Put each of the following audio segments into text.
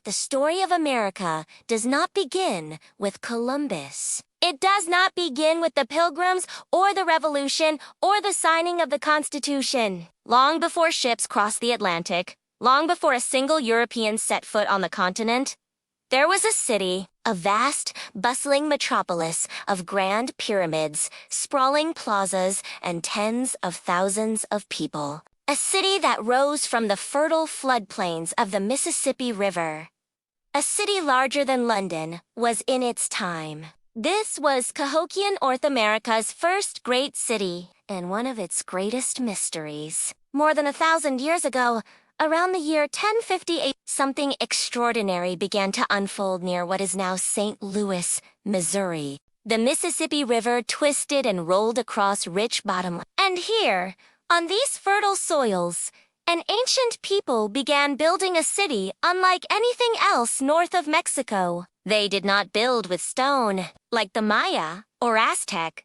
The story of America does not begin with Columbus. It does not begin with the Pilgrims or the Revolution or the signing of the Constitution. Long before ships crossed the Atlantic, long before a single European set foot on the continent, there was a city, a vast, bustling metropolis of grand pyramids, sprawling plazas, and tens of thousands of people. A city that rose from the fertile floodplains of the Mississippi River. A city larger than London was in its time. This was Cahokia, North America's first great city, and one of its greatest mysteries. More than 1,000 years ago, around the year 1058, something extraordinary began to unfold near what is now St. Louis, Missouri. The Mississippi River twisted and rolled across rich bottomland. And here, on these fertile soils, an ancient people began building a city unlike anything else north of Mexico. They did not build with stone, like the Maya or Aztec.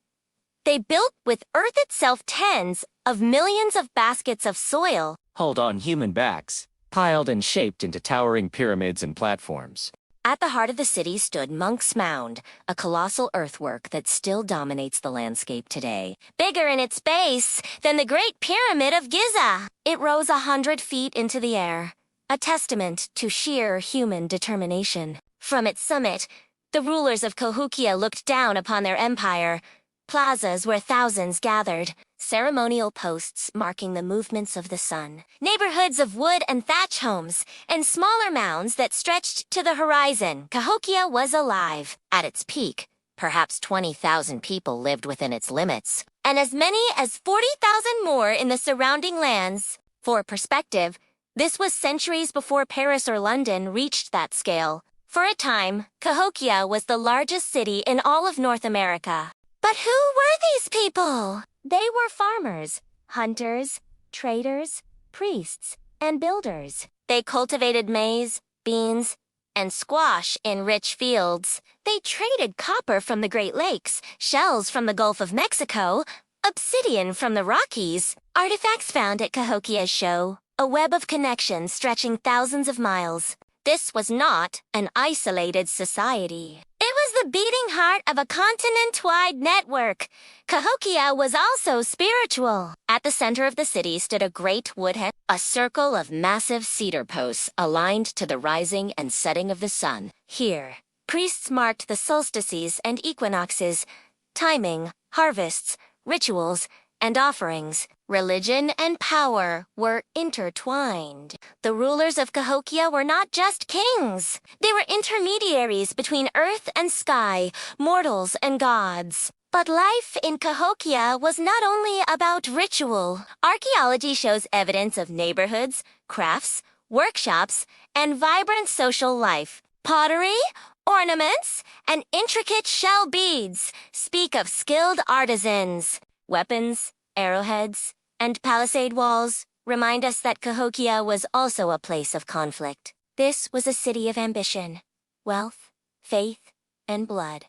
They built with earth itself, tens of millions of baskets of soil, hauled on human backs, piled and shaped into towering pyramids and platforms. At the heart of the city stood Monk's Mound, a colossal earthwork that still dominates the landscape today. Bigger in its base than the Great Pyramid of Giza. It rose 100 feet into the air, a testament to sheer human determination. From its summit, the rulers of Cahokia looked down upon their empire, plazas where thousands gathered, ceremonial posts marking the movements of the sun, neighborhoods of wood and thatch homes, and smaller mounds that stretched to the horizon. Cahokia was alive. At its peak, perhaps 20,000 people lived within its limits, and as many as 40,000 more in the surrounding lands. For perspective, this was centuries before Paris or London reached that scale. For a time, Cahokia was the largest city in all of North America. But who were these people? They were farmers, hunters, traders, priests, and builders. They cultivated maize, beans, and squash in rich fields. They traded copper from the Great Lakes, shells from the Gulf of Mexico, obsidian from the Rockies. Artifacts found at Cahokia show a web of connections stretching thousands of miles. This was not an isolated society. It was the beating heart of a continent-wide network. Cahokia was also spiritual. At the center of the city stood a great woodhen, a circle of massive cedar posts aligned to the rising and setting of the sun. Here, priests marked the solstices and equinoxes, timing, harvests, rituals, and offerings. Religion and power were intertwined. The rulers of Cahokia were not just kings. They were intermediaries between earth and sky, mortals and gods. But life in Cahokia was not only about ritual. Archaeology shows evidence of neighborhoods, crafts, workshops, and vibrant social life. Pottery, ornaments, and intricate shell beads speak of skilled artisans. Weapons, arrowheads, and palisade walls remind us that Cahokia was also a place of conflict. This was a city of ambition, wealth, faith, and blood.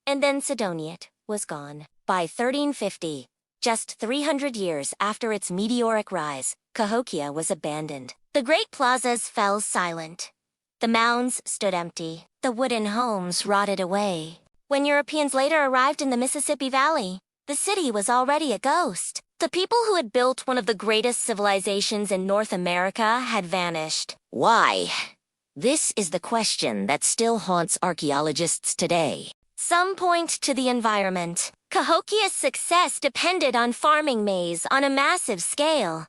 And then Sidoniet was gone. By 1350, just 300 years after its meteoric rise, Cahokia was abandoned. The great plazas fell silent. The mounds stood empty. The wooden homes rotted away. When Europeans later arrived in the Mississippi Valley, the city was already a ghost. The people who had built one of the greatest civilizations in North America had vanished. Why? This is the question that still haunts archaeologists today. Some point to the environment. Cahokia's success depended on farming maize on a massive scale.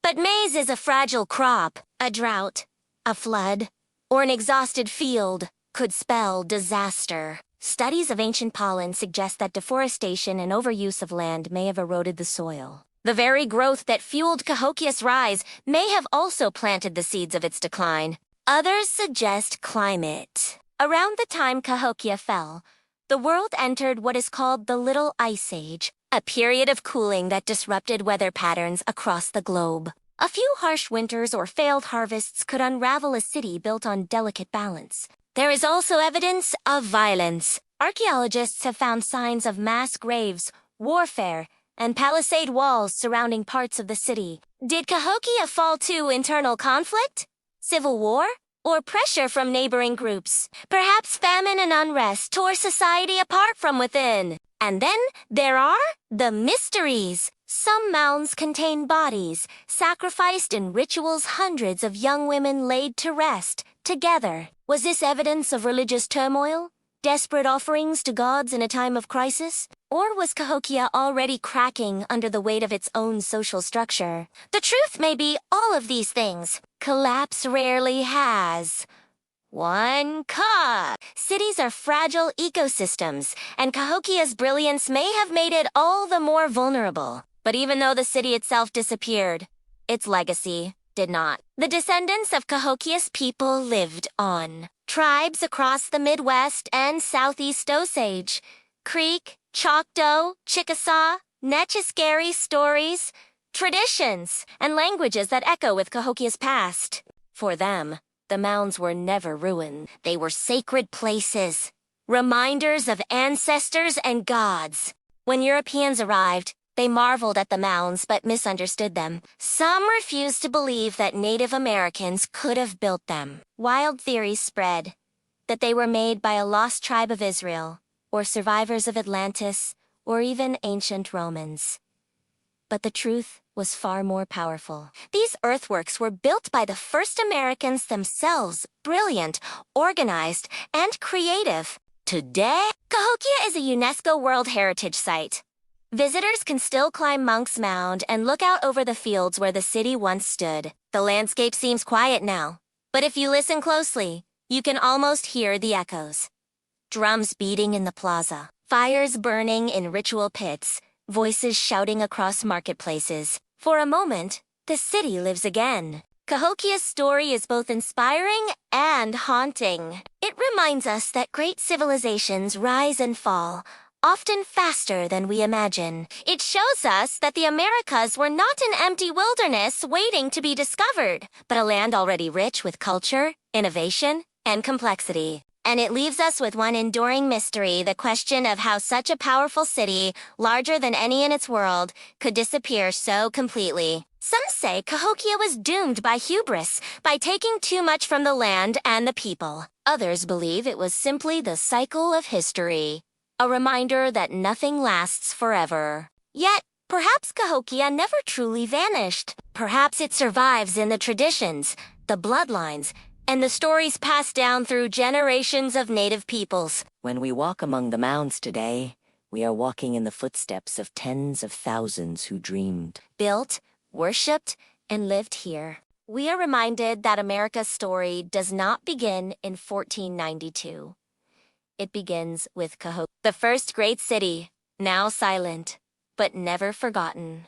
But maize is a fragile crop. A drought, a flood, or an exhausted field could spell disaster. Studies of ancient pollen suggest that deforestation and overuse of land may have eroded the soil. The very growth that fueled Cahokia's rise may have also planted the seeds of its decline. Others suggest climate. Around the time Cahokia fell, the world entered what is called the Little Ice Age, a period of cooling that disrupted weather patterns across the globe. A few harsh winters or failed harvests could unravel a city built on delicate balance. There is also evidence of violence. Archaeologists have found signs of mass graves, warfare, and palisade walls surrounding parts of the city. Did Cahokia fall to internal conflict? Civil war? Or pressure from neighboring groups? Perhaps famine and unrest tore society apart from within. And then there are the mysteries. Some mounds contain bodies, sacrificed in rituals hundreds of young women laid to rest, together. Was this evidence of religious turmoil? Desperate offerings to gods in a time of crisis? Or was Cahokia already cracking under the weight of its own social structure? The truth may be all of these things. Collapse rarely has one cause. Cities are fragile ecosystems, and Cahokia's brilliance may have made it all the more vulnerable. But even though the city itself disappeared, its legacy did not. The descendants of Cahokia's people lived on. Tribes across the Midwest and Southeast Osage, Creek, Choctaw, Chickasaw, Nechiskeri stories, traditions, and languages that echo with Cahokia's past. For them, the mounds were never ruined. They were sacred places, reminders of ancestors and gods. When Europeans arrived, they marveled at the mounds but misunderstood them. Some refused to believe that Native Americans could have built them. Wild theories spread that they were made by a lost tribe of Israel, or survivors of Atlantis, or even ancient Romans. But the truth was far more powerful. These earthworks were built by the first Americans themselves, brilliant, organized, and creative. Today, Cahokia is a UNESCO World Heritage Site. Visitors can still climb Monk's Mound and look out over the fields where the city once stood. The landscape seems quiet now, but if you listen closely, you can almost hear the echoes. Drums beating in the plaza, fires burning in ritual pits, voices shouting across marketplaces. For a moment, the city lives again. Cahokia's story is both inspiring and haunting. It reminds us that great civilizations rise and fall, often faster than we imagine. It shows us that the Americas were not an empty wilderness waiting to be discovered, but a land already rich with culture, innovation, and complexity. And it leaves us with one enduring mystery, the question of how such a powerful city, larger than any in its world, could disappear so completely. Some say Cahokia was doomed by hubris, by taking too much from the land and the people. Others believe it was simply the cycle of history, a reminder that nothing lasts forever. Yet, perhaps Cahokia never truly vanished. Perhaps it survives in the traditions, the bloodlines, and the stories passed down through generations of native peoples. When we walk among the mounds today, we are walking in the footsteps of tens of thousands who dreamed, Built, worshipped, and lived here. We are reminded that America's story does not begin in 1492. It begins with Cahokia, the first great city, now silent, but never forgotten.